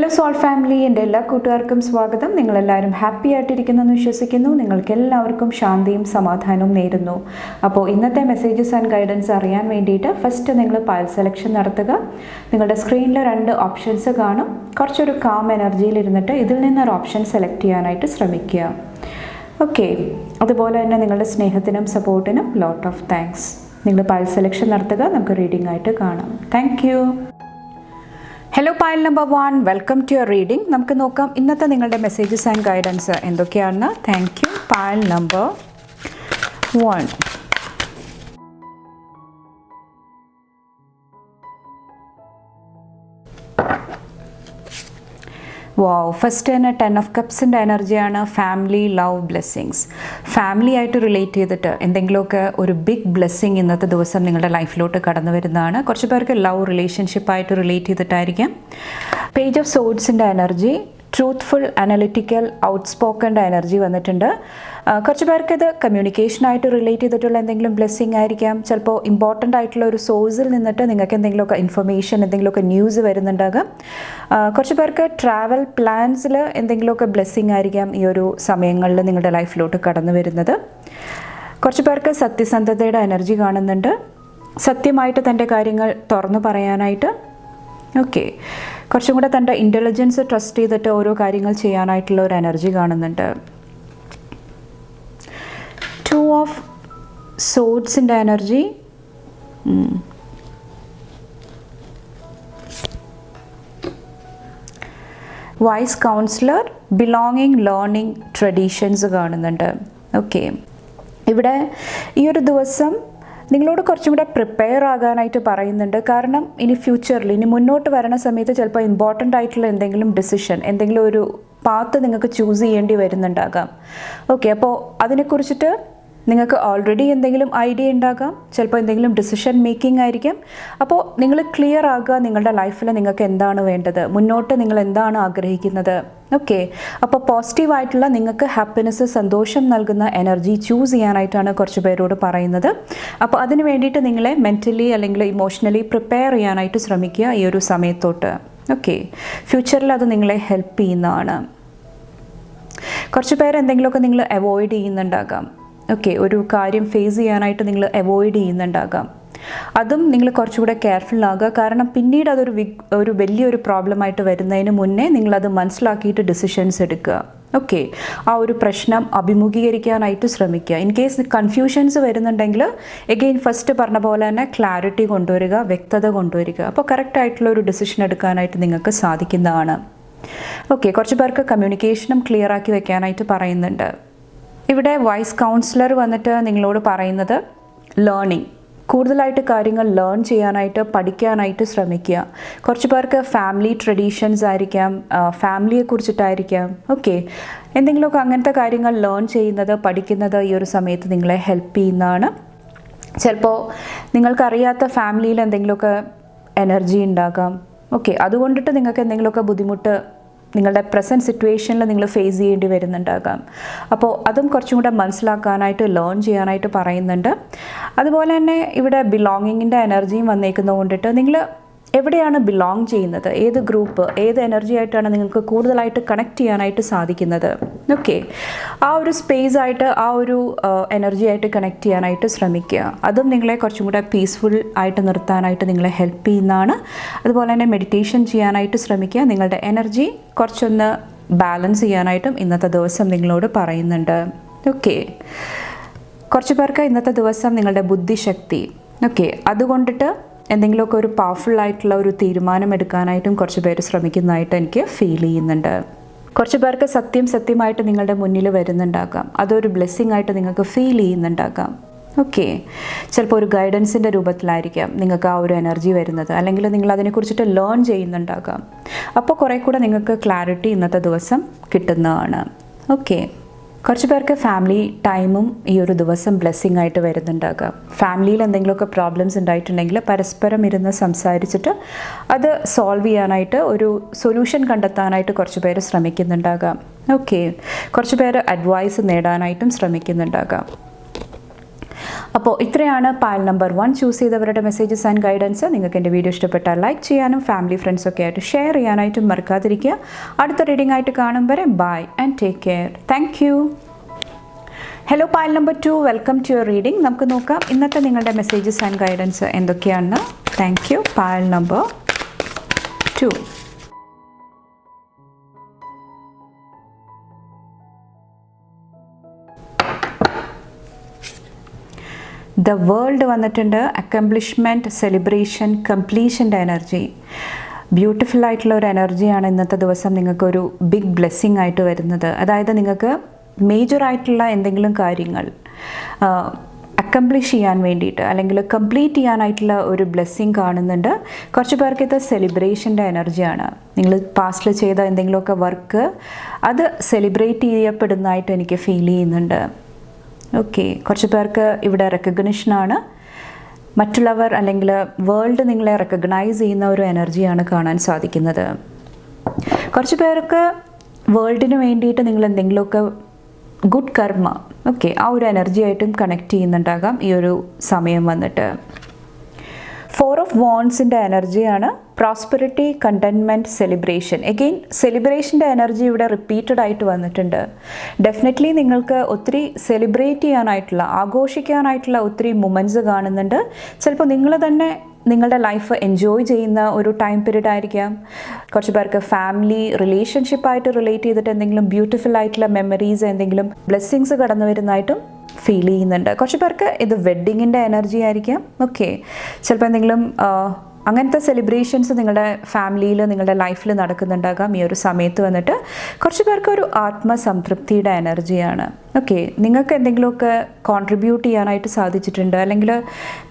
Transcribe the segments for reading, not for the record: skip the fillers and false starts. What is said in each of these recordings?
Hello soul family, എൻ്റെ എല്ലാ കൂട്ടുകാർക്കും സ്വാഗതം. നിങ്ങളെല്ലാവരും ഹാപ്പി ആയിട്ടിരിക്കുന്നെന്ന് വിശ്വസിക്കുന്നു. നിങ്ങൾക്ക് എല്ലാവർക്കും ശാന്തിയും സമാധാനവും നേരുന്നു. അപ്പോൾ ഇന്നത്തെ മെസ്സേജസ് ആൻഡ് ഗൈഡൻസ് അറിയാൻ വേണ്ടിയിട്ട് ഫസ്റ്റ് നിങ്ങൾ പൈൽ സെലക്ഷൻ നടത്തുക. നിങ്ങളുടെ സ്ക്രീനിൽ 2 ഓപ്ഷൻസ് കാണും. കുറച്ചൊരു കാം എനർജിയിൽ ഇരുന്നിട്ട് ഇതിൽ നിന്നൊരു ഓപ്ഷൻ സെലക്ട് ചെയ്യാനായിട്ട് ശ്രമിക്കുക. ഓക്കെ, അതുപോലെ തന്നെ നിങ്ങളുടെ സ്നേഹത്തിനും സപ്പോർട്ടിനും ലോട്ട് ഓഫ് താങ്ക്സ്. നിങ്ങൾ പൈൽ സെലക്ഷൻ നടത്തുക. നമുക്ക് റീഡിംഗ് ആയിട്ട് കാണാം. Thank you. Hello pile number 1, welcome to your reading. നമുക്ക് നോക്കാം ഇന്നത്തെ നിങ്ങളുടെ മെസ്സേജസ് ആൻഡ് ഗൈഡൻസ് എന്തൊക്കെയാണെന്ന്. Thank you. Pile number 1. First തന്നെ 10 ഓഫ് കപ്സിൻ്റെ എനർജിയാണ്. Family, love, blessings. ഫാമിലി ആയിട്ട് റിലേറ്റ് ചെയ്തിട്ട് എന്തെങ്കിലുമൊക്കെ ഒരു ബിഗ് ബ്ലെസ്സിങ് ഇന്നത്തെ ദിവസം നിങ്ങളുടെ ലൈഫിലോട്ട് കടന്നു വരുന്നതാണ്. കുറച്ച് പേർക്ക് ലവ് റിലേഷൻഷിപ്പായിട്ട് റിലേറ്റ് ചെയ്തിട്ടായിരിക്കാം. പേജ് ഓഫ് സോഡ്സിൻ്റെ എനർജി, ട്രൂത്ത്ഫുൾ, അനലിറ്റിക്കൽ, ഔട്ട്സ്പോക്കൻ്റെ എനർജി വന്നിട്ടുണ്ട്. കുറച്ച് പേർക്ക് ഇത് കമ്മ്യൂണിക്കേഷനായിട്ട് റിലേറ്റ് ചെയ്തിട്ടുള്ള എന്തെങ്കിലും ബ്ലെസ്സിങ് ആയിരിക്കാം. ചിലപ്പോൾ ഇമ്പോർട്ടൻ്റ് ആയിട്ടുള്ള ഒരു സോഴ്സിൽ നിന്നിട്ട് നിങ്ങൾക്ക് എന്തെങ്കിലുമൊക്കെ ഇൻഫർമേഷൻ, എന്തെങ്കിലുമൊക്കെ ന്യൂസ് വരുന്നുണ്ടാകാം. കുറച്ച് പേർക്ക് ട്രാവൽ പ്ലാൻസിൽ എന്തെങ്കിലുമൊക്കെ ബ്ലെസ്സിങ് ആയിരിക്കാം ഈ ഒരു സമയങ്ങളിൽ നിങ്ങളുടെ ലൈഫിലോട്ട് കടന്നു വരുന്നത്. കുറച്ച് പേർക്ക് സത്യസന്ധതയുടെ എനർജി കാണുന്നുണ്ട്. സത്യമായിട്ട് തൻ്റെ കാര്യങ്ങൾ തുറന്നു പറയാനായിട്ട്. ഓക്കെ, കുറച്ചും കൂടെ തൻ്റെ ഇൻ്റലിജൻസ് ട്രസ്റ്റ് ചെയ്തിട്ട് ഓരോ കാര്യങ്ങൾ ചെയ്യാനായിട്ടുള്ള ഒരു എനർജി കാണുന്നുണ്ട്. 2 ഓഫ് സോഡ്സിൻ്റെ energy, wise counsellor, belonging, learning, traditions കാണുന്നുണ്ട്. ഓക്കെ, ഇവിടെ ഈ ഒരു ദിവസം നിങ്ങളോട് കുറച്ചും കൂടെ പ്രിപ്പയർ ആകാനായിട്ട് പറയുന്നുണ്ട്. കാരണം ഇനി ഫ്യൂച്ചറിൽ, ഇനി മുന്നോട്ട് വരണ സമയത്ത് ചിലപ്പോൾ ഇമ്പോർട്ടൻ്റ് ആയിട്ടുള്ള എന്തെങ്കിലും ഡിസിഷൻ, എന്തെങ്കിലും ഒരു പാത്ത് നിങ്ങൾക്ക് ചൂസ് ചെയ്യേണ്ടി വരുന്നുണ്ടാകാം. ഓക്കെ, അപ്പോൾ അതിനെക്കുറിച്ചിട്ട് നിങ്ങൾക്ക് ഓൾറെഡി എന്തെങ്കിലും ഐഡിയ ഉണ്ടാകാം. ചിലപ്പോൾ എന്തെങ്കിലും ഡിസിഷൻ മേക്കിംഗ് ആയിരിക്കും. അപ്പോൾ നിങ്ങൾ ക്ലിയർ ആകുക നിങ്ങളുടെ ലൈഫിൽ നിങ്ങൾക്ക് എന്താണ് വേണ്ടത്, മുന്നോട്ട് നിങ്ങൾ എന്താണ് ആഗ്രഹിക്കുന്നത്. ഓക്കെ, അപ്പോൾ പോസിറ്റീവായിട്ടുള്ള നിങ്ങൾക്ക് ഹാപ്പിനെസ്, സന്തോഷം നൽകുന്ന എനർജി ചൂസ് ചെയ്യാനായിട്ടാണ് കുറച്ച് പേരോട് പറയുന്നത്. അപ്പോൾ അതിന് വേണ്ടിയിട്ട് നിങ്ങളെ മെൻ്റലി അല്ലെങ്കിൽ ഇമോഷണലി പ്രിപ്പയർ ചെയ്യാനായിട്ട് ശ്രമിക്കുക ഈ ഒരു സമയത്തോട്ട്. ഓക്കെ, ഫ്യൂച്ചറിൽ അത് നിങ്ങളെ ഹെൽപ്പ് ചെയ്യുന്നതാണ്. കുറച്ച് പേര് എന്തെങ്കിലുമൊക്കെ നിങ്ങൾ അവോയ്ഡ് ചെയ്യുന്നുണ്ടാകാം. ഓക്കെ, ഒരു കാര്യം ഫേസ് ചെയ്യാനായിട്ട് നിങ്ങൾ അവോയ്ഡ് ചെയ്യുന്നുണ്ടാകാം. അതും നിങ്ങൾ കുറച്ചുകൂടെ കെയർഫുൾ ആകുക. കാരണം പിന്നീട് അതൊരു വലിയൊരു പ്രോബ്ലമായിട്ട് വരുന്നതിന് മുന്നേ നിങ്ങളത് മനസ്സിലാക്കിയിട്ട് ഡിസിഷൻസ് എടുക്കുക. ഓക്കെ, ആ ഒരു പ്രശ്നം അഭിമുഖീകരിക്കാനായിട്ട് ശ്രമിക്കുക. ഇൻ കേസ് കൺഫ്യൂഷൻസ് വരുന്നുണ്ടെങ്കിൽ എഗെയിൻ ഫസ്റ്റ് പറഞ്ഞ പോലെ തന്നെ ക്ലാരിറ്റി കൊണ്ടുവരിക, വ്യക്തത കൊണ്ടുവരിക. അപ്പോൾ കറക്റ്റായിട്ടുള്ള ഒരു ഡിസിഷൻ എടുക്കാനായിട്ട് നിങ്ങൾക്ക് സാധിക്കുന്നതാണ്. ഓക്കെ, കുറച്ച് പേർക്ക് കമ്മ്യൂണിക്കേഷനും ക്ലിയർ ആക്കി വെക്കാനായിട്ട് പറയുന്നുണ്ട്. ഇവിടെ വൈസ് കൗൺസിലർ വന്നിട്ട് നിങ്ങളോട് പറയുന്നത് ലേണിംഗ്, കൂടുതലായിട്ട് കാര്യങ്ങൾ ലേൺ ചെയ്യാനായിട്ട്, പഠിക്കാനായിട്ട് ശ്രമിക്കുക. കുറച്ച് പേർക്ക് ഫാമിലി ട്രഡീഷൻസ് ആയിരിക്കാം, ഫാമിലിയെ കുറിച്ചിട്ടായിരിക്കാം. ഓക്കെ, എന്തെങ്കിലുമൊക്കെ അങ്ങനത്തെ കാര്യങ്ങൾ ലേൺ ചെയ്യുന്നത്, പഠിക്കുന്നത് ഈ ഒരു സമയത്ത് നിങ്ങളെ ഹെൽപ്പ് ചെയ്യുന്നതാണ്. ചിലപ്പോൾ നിങ്ങൾക്കറിയാത്ത ഫാമിലിയിൽ എന്തെങ്കിലുമൊക്കെ എനർജി ഉണ്ടാകാം. ഓക്കെ, അതുകൊണ്ടിട്ട് നിങ്ങൾക്ക് എന്തെങ്കിലുമൊക്കെ ബുദ്ധിമുട്ട് നിങ്ങളുടെ പ്രസൻറ്റ് സിറ്റുവേഷനിൽ നിങ്ങൾ ഫേസ് ചെയ്യേണ്ടി വരുന്നുണ്ടാകാം. അപ്പോൾ അതും കുറച്ചും കൂടെ മനസ്സിലാക്കാനായിട്ട്, ലേൺ ചെയ്യാനായിട്ട് പറയുന്നുണ്ട്. അതുപോലെ തന്നെ ഇവിടെ ബിലോങ്ങിങ്ങിൻ്റെ എനർജിയും വന്നേക്കുന്നത് കൊണ്ടിട്ട് നിങ്ങൾ എവിടെയാണ് ബിലോങ് ചെയ്യുന്നത്, ഏത് ഗ്രൂപ്പ്, ഏത് എനർജി ആയിട്ടാണ് നിങ്ങൾക്ക് കൂടുതലായിട്ട് കണക്ട് ചെയ്യാനായിട്ട് സാധിക്കുന്നത്. ഓക്കെ, ആ ഒരു സ്പേസ് ആയിട്ട്, ആ ഒരു എനർജി ആയിട്ട് കണക്ട് ചെയ്യാനായിട്ട് ശ്രമിക്കുക. അതും നിങ്ങളെ കുറച്ചും കൂടെ പീസ്ഫുൾ ആയിട്ട് നിർത്താനായിട്ട് നിങ്ങളെ ഹെൽപ്പ് ചെയ്യുന്നതാണ്. അതുപോലെ തന്നെ മെഡിറ്റേഷൻ ചെയ്യാനായിട്ട് ശ്രമിക്കുക. നിങ്ങളുടെ എനർജി കുറച്ചൊന്ന് ബാലൻസ് ചെയ്യാനായിട്ടും ഇന്നത്തെ ദിവസം നിങ്ങളോട് പറയുന്നുണ്ട്. ഓക്കെ, കുറച്ച് പേർക്ക് ഇന്നത്തെ ദിവസം നിങ്ങളുടെ ബുദ്ധിശക്തി, ഓക്കെ, അതുകൊണ്ടിട്ട് എന്തെങ്കിലുമൊക്കെ ഒരു പവർഫുൾ ആയിട്ടുള്ള ഒരു തീരുമാനം എടുക്കാനായിട്ടും കുറച്ച് പേര് ശ്രമിക്കുന്നതായിട്ട് എനിക്ക് ഫീൽ ചെയ്യുന്നുണ്ട്. കുറച്ച് പേർക്ക് സത്യമായിട്ട് നിങ്ങളുടെ മുന്നിൽ വരുന്നുണ്ടാകാം. അതൊരു ബ്ലെസ്സിങ് ആയിട്ട് നിങ്ങൾക്ക് ഫീൽ ചെയ്യുന്നുണ്ടാകാം. ഓക്കെ, ചിലപ്പോൾ ഒരു ഗൈഡൻസിൻ്റെ രൂപത്തിലായിരിക്കാം നിങ്ങൾക്ക് ആ ഒരു എനർജി വരുന്നത്, അല്ലെങ്കിൽ നിങ്ങൾ അതിനെക്കുറിച്ചിട്ട് ലേൺ ചെയ്യുന്നുണ്ടാകാം. അപ്പോൾ കുറേ കൂടെ നിങ്ങൾക്ക് ക്ലാരിറ്റി ഇന്നത്തെ ദിവസം കിട്ടുന്നതാണ്. ഓക്കെ, കുറച്ച് പേർക്ക് ഫാമിലി ടൈമും ഈ ഒരു ദിവസം ബ്ലെസ്സിങ് ആയിട്ട് വരുന്നുണ്ടാകാം. ഫാമിലിയിൽ എന്തെങ്കിലുമൊക്കെ പ്രോബ്ലംസ് ഉണ്ടായിട്ടുണ്ടെങ്കിൽ പരസ്പരം ഇരുന്ന് സംസാരിച്ചിട്ട് അത് സോൾവ് ചെയ്യാനായിട്ട്, ഒരു സൊല്യൂഷൻ കണ്ടെത്താനായിട്ട് കുറച്ച് പേര് ശ്രമിക്കുന്നുണ്ടാകാം. ഓക്കെ, കുറച്ച് പേര് അഡ്വൈസ് നേടാനായിട്ടും ശ്രമിക്കുന്നുണ്ടാകാം. അപ്പോൾ ഇത്രയാണ് പൈൽ നമ്പർ 1 ചൂസ് ചെയ്തവരുടെ മെസ്സേജസ് ആൻഡ് ഗൈഡൻസ്. നിങ്ങൾക്ക് എൻ്റെ വീഡിയോ ഇഷ്ടപ്പെട്ടാൽ ലൈക്ക് ചെയ്യാനും ഫാമിലി ഫ്രണ്ട്സൊക്കെ ആയിട്ട് ഷെയർ ചെയ്യാനായിട്ടും മറക്കാതിരിക്കുക. അടുത്ത റീഡിംഗ് ആയിട്ട് കാണും വരെ bye and take care. Thank you. Hello pile number 2, welcome to your reading. നമുക്ക് നോക്കാം ഇന്നത്തെ നിങ്ങളുടെ മെസ്സേജസ് ആൻഡ് ഗൈഡൻസ് എന്തൊക്കെയാണെന്ന്. Thank you. Pile number 2. The world വന്നിട്ടുണ്ട്. അക്കംപ്ലിഷ്മെൻറ്റ്, സെലിബ്രേഷൻ, കംപ്ലീഷൻ്റെ എനർജി. ബ്യൂട്ടിഫുൾ ആയിട്ടുള്ള ഒരു എനർജിയാണ് ഇന്നത്തെ ദിവസം നിങ്ങൾക്കൊരു ബിഗ് ബ്ലെസ്സിങ് ആയിട്ട് വരുന്നത്. അതായത് നിങ്ങൾക്ക് മേജറായിട്ടുള്ള എന്തെങ്കിലും കാര്യങ്ങൾ അക്കംപ്ലിഷ് ചെയ്യാൻ വേണ്ടിയിട്ട് അല്ലെങ്കിൽ കംപ്ലീറ്റ് ചെയ്യാനായിട്ടുള്ള ഒരു ബ്ലെസ്സിങ് കാണുന്നുണ്ട്. കുറച്ച് പേർക്ക് ഇത് സെലിബ്രേഷൻ്റെ എനർജിയാണ്. നിങ്ങൾ പാസ്റ്റിൽ ചെയ്ത എന്തെങ്കിലുമൊക്കെ വർക്ക് അത് സെലിബ്രേറ്റ് ചെയ്യപ്പെടുന്നതായിട്ട് എനിക്ക് ഫീൽ ചെയ്യുന്നുണ്ട്. ഓക്കെ, കുറച്ച് പേർക്ക് ഇവിടെ റെക്കഗ്നിഷനാണ്. മറ്റുള്ളവർ അല്ലെങ്കിൽ വേൾഡ് നിങ്ങളെ റെക്കഗ്നൈസ് ചെയ്യുന്ന ഒരു എനർജിയാണ് കാണാൻ സാധിക്കുന്നത്. കുറച്ച് പേർക്ക് വേൾഡിന് വേണ്ടിയിട്ട് നിങ്ങൾ എന്തെങ്കിലുമൊക്കെ ഗുഡ് കർമ്മ, ഓക്കെ, ആ ഒരു എനർജി ആയിട്ടും കണക്ട് ചെയ്യുന്നുണ്ടാകാം ഈ ഒരു സമയം വന്നിട്ട്. 4 ഓഫ് വാണ്ട്സിൻ്റെ എനർജിയാണ്. Prosperity, contentment, celebration. എഗെയിൻ സെലിബ്രേഷൻ്റെ എനർജി ഇവിടെ റിപ്പീറ്റഡ് ആയിട്ട് വന്നിട്ടുണ്ട്. ഡെഫിനറ്റ്ലി നിങ്ങൾക്ക് ഒത്തിരി സെലിബ്രേറ്റ് ചെയ്യാനായിട്ടുള്ള, ആഘോഷിക്കാനായിട്ടുള്ള ഒത്തിരി മൊമെൻറ്റ്സ് കാണുന്നുണ്ട്. ചിലപ്പോൾ നിങ്ങൾ തന്നെ നിങ്ങളുടെ ലൈഫ് എൻജോയ് ചെയ്യുന്ന ഒരു ടൈം പീരീഡ് ആയിരിക്കാം. കുറച്ച് പേർക്ക് ഫാമിലി റിലേഷൻഷിപ്പായിട്ട് റിലേറ്റ് ചെയ്തിട്ട് എന്തെങ്കിലും ബ്യൂട്ടിഫുൾ ആയിട്ടുള്ള മെമ്മറീസ്, എന്തെങ്കിലും ബ്ലെസ്സിങ്സ് കടന്നു വരുന്നതായിട്ടും ഫീൽ ചെയ്യുന്നുണ്ട്. കുറച്ച് പേർക്ക് ഇത് വെഡ്ഡിങ്ങിൻ്റെ എനർജി ആയിരിക്കാം. ഓക്കെ, ചിലപ്പോൾ എന്തെങ്കിലും അങ്ങനത്തെ സെലിബ്രേഷൻസ് നിങ്ങളുടെ ഫാമിലിയിൽ, നിങ്ങളുടെ ലൈഫിൽ നടക്കുന്നുണ്ടാകാം ഈ ഒരു സമയത്ത് വന്നിട്ട്. കുറച്ച് പേർക്ക് ഒരു ആത്മസംതൃപ്തിയുടെ എനർജിയാണ്. ഓക്കെ, നിങ്ങൾക്ക് എന്തെങ്കിലുമൊക്കെ കോൺട്രിബ്യൂട്ട് ചെയ്യാനായിട്ട് സാധിച്ചിട്ടുണ്ട്, അല്ലെങ്കിൽ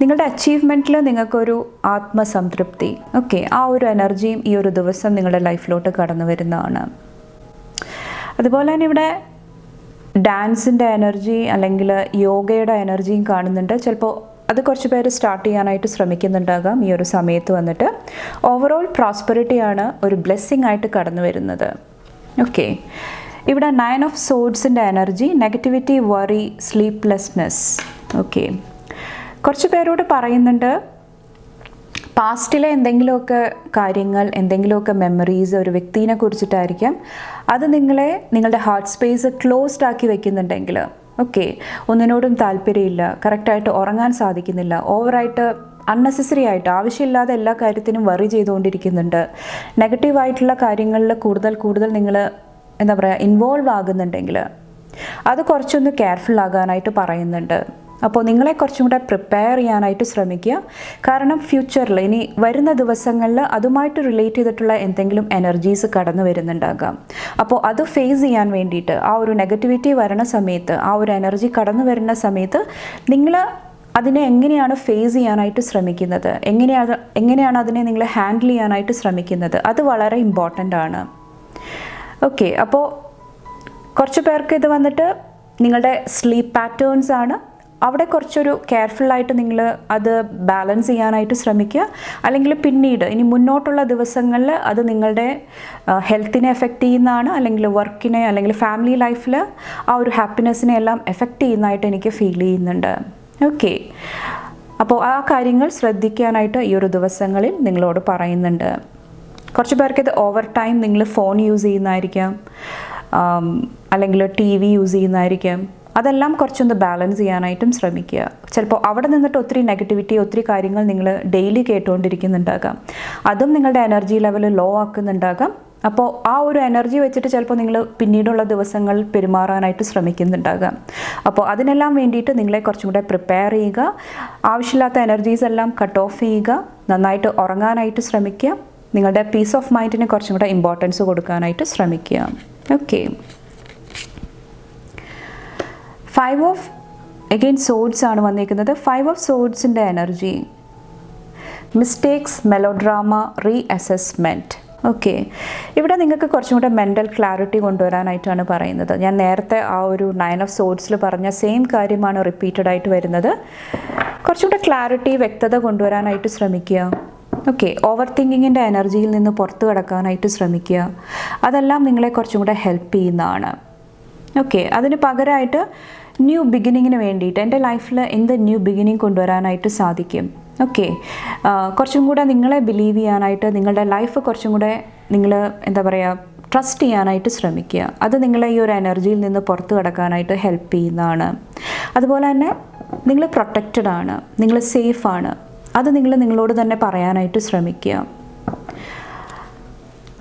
നിങ്ങളുടെ അച്ചീവ്മെൻറ്റിൽ നിങ്ങൾക്കൊരു ആത്മസംതൃപ്തി, ഓക്കെ, ആ ഒരു എനർജിയും ഈ ഒരു ദിവസം നിങ്ങളുടെ ലൈഫിലോട്ട് കടന്നു വരുന്നതാണ്. അതുപോലെ തന്നെ ഇവിടെ ഡാൻസിൻ്റെ എനർജി അല്ലെങ്കിൽ യോഗയുടെ എനർജിയും കാണുന്നുണ്ട്. ചിലപ്പോൾ അത് കുറച്ച് പേര് സ്റ്റാർട്ട് ചെയ്യാനായിട്ട് ശ്രമിക്കുന്നുണ്ടാകാം ഈ ഒരു സമയത്ത് വന്നിട്ട്. ഓവറോൾ പ്രോസ്പെറിറ്റിയാണ് ഒരു ബ്ലെസ്സിങ് ആയിട്ട് കടന്നു വരുന്നത്. ഓക്കെ, ഇവിടെ 9 ഓഫ് സോഡ്സിൻ്റെ energy. Negativity, worry, sleeplessness. Okay, കുറച്ച് പേരോട് പറയുന്നുണ്ട് പാസ്റ്റിലെ എന്തെങ്കിലുമൊക്കെ കാര്യങ്ങൾ, എന്തെങ്കിലുമൊക്കെ മെമ്മറീസ് ഒരു വ്യക്തിനെ കുറിച്ചിട്ടായിരിക്കാം. അത് നിങ്ങളുടെ ഹാർട്ട് സ്പേസ് ക്ലോസ്ഡ് ആക്കി വെക്കുന്നുണ്ടെങ്കിൽ, ഓക്കെ, ഒന്നിനോടും താല്പര്യമില്ല, കറക്റ്റായിട്ട് ഉറങ്ങാൻ സാധിക്കുന്നില്ല, ഓവറായിട്ട് അൺനെസസറി ആയിട്ട് ആവശ്യമില്ലാതെ എല്ലാ കാര്യത്തിനും വറി ചെയ്തുകൊണ്ടിരിക്കുന്നുണ്ട്, നെഗറ്റീവായിട്ടുള്ള കാര്യങ്ങളിൽ കൂടുതൽ നിങ്ങൾ എന്താ പറയുക ഇൻവോൾവ് ആകുന്നുണ്ടെങ്കിൽ അത് കുറച്ചൊന്ന് കെയർഫുൾ ആകാനായിട്ട് പറയുന്നുണ്ട്. അപ്പോൾ നിങ്ങളെ കുറച്ചും കൂടെ പ്രിപ്പയർ ചെയ്യാനായിട്ട് ശ്രമിക്കുക. കാരണം ഫ്യൂച്ചറിൽ ഇനി വരുന്ന ദിവസങ്ങളിൽ അതുമായിട്ട് റിലേറ്റ് ചെയ്തിട്ടുള്ള എന്തെങ്കിലും എനർജീസ് കടന്നു വരുന്നുണ്ടാകാം. അപ്പോൾ അത് ഫേസ് ചെയ്യാൻ വേണ്ടിയിട്ട് ആ ഒരു നെഗറ്റിവിറ്റി വരുന്ന സമയത്ത്, ആ ഒരു എനർജി കടന്നു വരുന്ന സമയത്ത് നിങ്ങൾ അതിനെ എങ്ങനെയാണ് ഫേസ് ചെയ്യാനായിട്ട് ശ്രമിക്കുന്നത്, എങ്ങനെയാണ് അതിനെ നിങ്ങൾ ഹാൻഡിൽ ചെയ്യാനായിട്ട് ശ്രമിക്കുന്നത്, അത് വളരെ ഇമ്പോർട്ടൻ്റ് ആണ്. ഓക്കെ, അപ്പോൾ കുറച്ച് പേർക്ക് ഇത് വന്നിട്ട് നിങ്ങളുടെ സ്ലീപ്പ് പാറ്റേൺസ് ആണ്. അവിടെ കുറച്ചൊരു കെയർഫുള്ളായിട്ട് നിങ്ങൾ അത് ബാലൻസ് ചെയ്യാനായിട്ട് ശ്രമിക്കുക. അല്ലെങ്കിൽ പിന്നീട് ഇനി മുന്നോട്ടുള്ള ദിവസങ്ങളിൽ അത് നിങ്ങളുടെ ഹെൽത്തിനെ എഫക്റ്റ് ചെയ്യുന്നതാണ്, അല്ലെങ്കിൽ വർക്കിനെ, അല്ലെങ്കിൽ ഫാമിലി ലൈഫിൽ ആ ഒരു ഹാപ്പിനെസ്സിനെ എല്ലാം എഫക്റ്റ് ചെയ്യുന്നതായിട്ട് എനിക്ക് ഫീൽ ചെയ്യുന്നുണ്ട്. ഓക്കെ, അപ്പോൾ ആ കാര്യങ്ങൾ ശ്രദ്ധിക്കാനായിട്ട് ഈ ഒരു ദിവസങ്ങളിൽ നിങ്ങളോട് പറയുന്നുണ്ട്. കുറച്ച് പേർക്ക് ഇത് ഓവർ ടൈം നിങ്ങൾ ഫോൺ യൂസ് ചെയ്യുന്നതായിരിക്കാം, അല്ലെങ്കിൽ TV യൂസ് ചെയ്യുന്നതായിരിക്കാം. അതെല്ലാം കുറച്ചൊന്ന് ബാലൻസ് ചെയ്യാനായിട്ടും ശ്രമിക്കുക. ചിലപ്പോൾ അവിടെ നിന്നിട്ട് ഒത്തിരി നെഗറ്റിവിറ്റി, ഒത്തിരി കാര്യങ്ങൾ നിങ്ങൾ ഡെയിലി കേട്ടുകൊണ്ടിരിക്കുന്നുണ്ടാകാം. അതും നിങ്ങളുടെ എനർജി ലെവൽ ലോ ആക്കുന്നുണ്ടാകാം. അപ്പോൾ ആ ഒരു എനർജി വെച്ചിട്ട് ചിലപ്പോൾ നിങ്ങൾ പിന്നീടുള്ള ദിവസങ്ങളിൽ പെരുമാറാനായിട്ട് ശ്രമിക്കുന്നുണ്ടാകാം. അപ്പോൾ അതിനെല്ലാം വേണ്ടിയിട്ട് നിങ്ങളെ കുറച്ചും കൂടെ പ്രിപ്പയർ ചെയ്യുക. ആവശ്യമില്ലാത്ത എനർജീസ് എല്ലാം കട്ട് ഓഫ് ചെയ്യുക. നന്നായിട്ട് ഉറങ്ങാനായിട്ട് ശ്രമിക്കുക. നിങ്ങളുടെ പീസ് ഓഫ് മൈൻഡിന് കുറച്ചും കൂടെ ഇമ്പോർട്ടൻസ് കൊടുക്കാനായിട്ട് ശ്രമിക്കുക. ഓക്കെ, 5 ഓഫ് അഗെയിൻ സോഡ്സ് ആണ് വന്നിരിക്കുന്നത്. 5 ഓഫ് സോഡ്സിൻ്റെ energy. Mistakes, melodrama, reassessment. Okay, ഇവിടെ നിങ്ങൾക്ക് കുറച്ചും കൂടെ മെൻ്റൽ ക്ലാരിറ്റി കൊണ്ടുവരാനായിട്ടാണ് പറയുന്നത്. ഞാൻ നേരത്തെ ആ ഒരു 9 ഓഫ് സോഡ്സിൽ പറഞ്ഞ സെയിം കാര്യമാണ് റിപ്പീറ്റഡ് ആയിട്ട് വരുന്നത്. കുറച്ചും കൂടെ ക്ലാരിറ്റി, വ്യക്തത കൊണ്ടുവരാനായിട്ട് ശ്രമിക്കുക. ഓക്കെ, ഓവർ തിങ്കിങ്ങിൻ്റെ എനർജിയിൽ നിന്ന് പുറത്തു കടക്കാനായിട്ട് ശ്രമിക്കുക. അതെല്ലാം നിങ്ങളെ കുറച്ചും കൂടെ ഹെൽപ്പ് ചെയ്യുന്നതാണ്. ഓക്കെ, അതിന് പകരമായിട്ട് ന്യൂ ബിഗിനിങ്ങിന് വേണ്ടിയിട്ട് എൻ്റെ ലൈഫിൽ എന്ത് ന്യൂ ബിഗിനിങ് കൊണ്ടുവരാനായിട്ട് സാധിക്കും. ഓക്കെ, കുറച്ചും കൂടെ നിങ്ങളെ ബിലീവ് ചെയ്യാനായിട്ട്, നിങ്ങളുടെ ലൈഫ് കുറച്ചും കൂടെ നിങ്ങൾ എന്താ പറയുക ട്രസ്റ്റ് ചെയ്യാനായിട്ട് ശ്രമിക്കുക. അത് നിങ്ങളെ ഈ ഒരു എനർജിയിൽ നിന്ന് പുറത്ത് കടക്കാനായിട്ട് ഹെൽപ്പ് ചെയ്യുന്നതാണ്. അതുപോലെ തന്നെ നിങ്ങൾ പ്രൊട്ടക്റ്റഡ് ആണ്, നിങ്ങൾ സേഫാണ്, അത് നിങ്ങൾ നിങ്ങളോട് തന്നെ പറയാനായിട്ട് ശ്രമിക്കുക.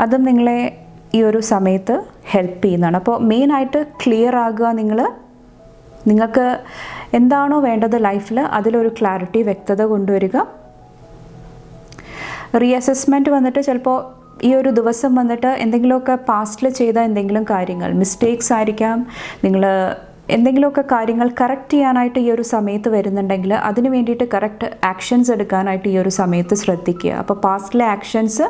അതും നിങ്ങളെ ഈ ഒരു സമയത്ത് ഹെൽപ്പ് ചെയ്യുന്നതാണ്. അപ്പോൾ മെയിനായിട്ട് ക്ലിയർ ആകുക, നിങ്ങൾക്ക് എന്താണോ വേണ്ടത് ലൈഫിൽ അതിലൊരു ക്ലാരിറ്റി, വ്യക്തത കൊണ്ടുവരിക. റീഅസസ്മെൻറ്റ് വന്നിട്ട് ചിലപ്പോൾ ഈ ഒരു ദിവസം വന്നിട്ട് എന്തെങ്കിലുമൊക്കെ പാസ്റ്റിൽ ചെയ്ത എന്തെങ്കിലും കാര്യങ്ങൾ മിസ്റ്റേക്സ് ആയിരിക്കാം, നിങ്ങൾ എന്തെങ്കിലുമൊക്കെ കാര്യങ്ങൾ കറക്റ്റ് ചെയ്യാനായിട്ട് ഈ ഒരു സമയത്ത് വരുന്നുണ്ടെങ്കിൽ അതിന് വേണ്ടിയിട്ട് കറക്റ്റ് ആക്ഷൻസ് എടുക്കാനായിട്ട് ഈ ഒരു സമയത്ത് ശ്രദ്ധിക്കുക. അപ്പോൾ പാസ്റ്റിലെ ആക്ഷൻസ്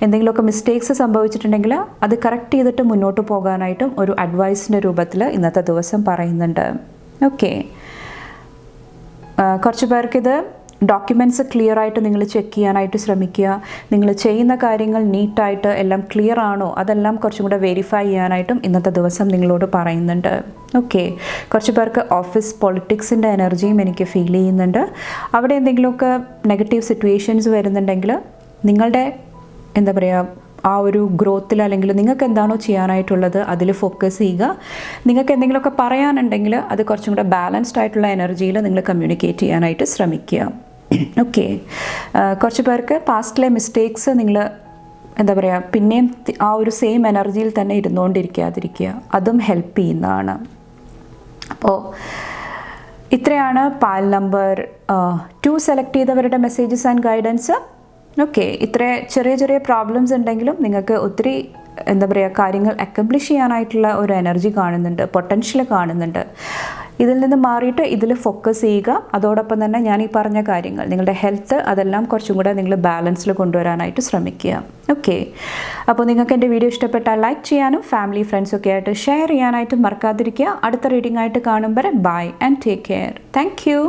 എന്തെങ്കിലുമൊക്കെ മിസ്റ്റേക്സ് സംഭവിച്ചിട്ടുണ്ടെങ്കിൽ അത് കറക്റ്റ് ചെയ്തിട്ട് മുന്നോട്ട് പോകാനായിട്ടും ഒരു അഡ്വൈസിൻ്റെ രൂപത്തിൽ ഇന്നത്തെ ദിവസം പറയുന്നുണ്ട്. ഓക്കെ, കുറച്ച് പേർക്കിത് ഡോക്യുമെൻറ്റ്സ് ക്ലിയർ ആയിട്ട് നിങ്ങൾ ചെക്ക് ചെയ്യാനായിട്ട് ശ്രമിക്കുക. നിങ്ങൾ ചെയ്യുന്ന കാര്യങ്ങൾ നീറ്റായിട്ട് എല്ലാം ക്ലിയർ ആണോ അതെല്ലാം കുറച്ചും കൂടെ വെരിഫൈ ചെയ്യാനായിട്ടും ഇന്നത്തെ ദിവസം നിങ്ങളോട് പറയുന്നുണ്ട്. ഓക്കെ, കുറച്ച് പേർക്ക് ഓഫീസ് പൊളിറ്റിക്സിൻ്റെ എനർജിയും എനിക്ക് ഫീൽ ചെയ്യുന്നുണ്ട്. അവിടെ എന്തെങ്കിലുമൊക്കെ നെഗറ്റീവ് സിറ്റുവേഷൻസ് വരുന്നുണ്ടെങ്കിൽ നിങ്ങളുടെ എന്താ പറയുക ആ ഒരു ഗ്രോത്തിൽ അല്ലെങ്കിൽ നിങ്ങൾക്ക് എന്താണോ ചെയ്യാനായിട്ടുള്ളത് അതിൽ ഫോക്കസ് ചെയ്യുക. നിങ്ങൾക്ക് എന്തെങ്കിലുമൊക്കെ പറയാനുണ്ടെങ്കിൽ അത് കുറച്ചും കൂടെ ബാലൻസ്ഡ് ആയിട്ടുള്ള എനർജിയിൽ നിങ്ങൾ കമ്മ്യൂണിക്കേറ്റ് ചെയ്യാനായിട്ട് ശ്രമിക്കുക. ഓക്കെ, കുറച്ച് പേർക്ക് പാസ്റ്റിലെ മിസ്റ്റേക്സ് നിങ്ങൾ എന്താ പറയുക പിന്നെയും ആ ഒരു സെയിം എനർജിയിൽ തന്നെ ഇരുന്നുകൊണ്ടിരിക്കാതിരിക്കുക, അതും ഹെൽപ്പ് ചെയ്യുന്നതാണ്. അപ്പോൾ ഇത്രയാണ് പാൽ നമ്പർ 2 സെലക്ട് ചെയ്തവരുടെ മെസ്സേജസ് ആൻഡ് ഗൈഡൻസ്. ഓക്കെ, ഇത്ര ചെറിയ ചെറിയ പ്രോബ്ലംസ് ഉണ്ടെങ്കിലും നിങ്ങൾക്ക് ഒത്തിരി എന്താ പറയുക കാര്യങ്ങൾ അക്കംപ്ലിഷ് ചെയ്യാനായിട്ടുള്ള ഒരു എനർജി കാണുന്നുണ്ട്, പൊട്ടൻഷ്യൽ കാണുന്നുണ്ട്. ഇതിൽ നിന്ന് മാറിയിട്ട് ഇതിൽ ഫോക്കസ് ചെയ്യുക. അതോടൊപ്പം തന്നെ ഞാൻ ഈ പറഞ്ഞ കാര്യങ്ങൾ നിങ്ങളുടെ ഹെൽത്ത് അതെല്ലാം കുറച്ചും കൂടെ നിങ്ങൾ ബാലൻസിൽ കൊണ്ടുവരാനായിട്ട് ശ്രമിക്കുക. ഓക്കെ, അപ്പോൾ നിങ്ങൾക്ക് എൻ്റെ വീഡിയോ ഇഷ്ടപ്പെട്ടാൽ ലൈക്ക് ചെയ്യാനും ഫാമിലി ഫ്രണ്ട്സൊക്കെ ആയിട്ട് ഷെയർ ചെയ്യാനായിട്ടും മറക്കാതിരിക്കുക. അടുത്ത റീഡിംഗ് ആയിട്ട് കാണുമ്പോൾ bye and take care. Thank U.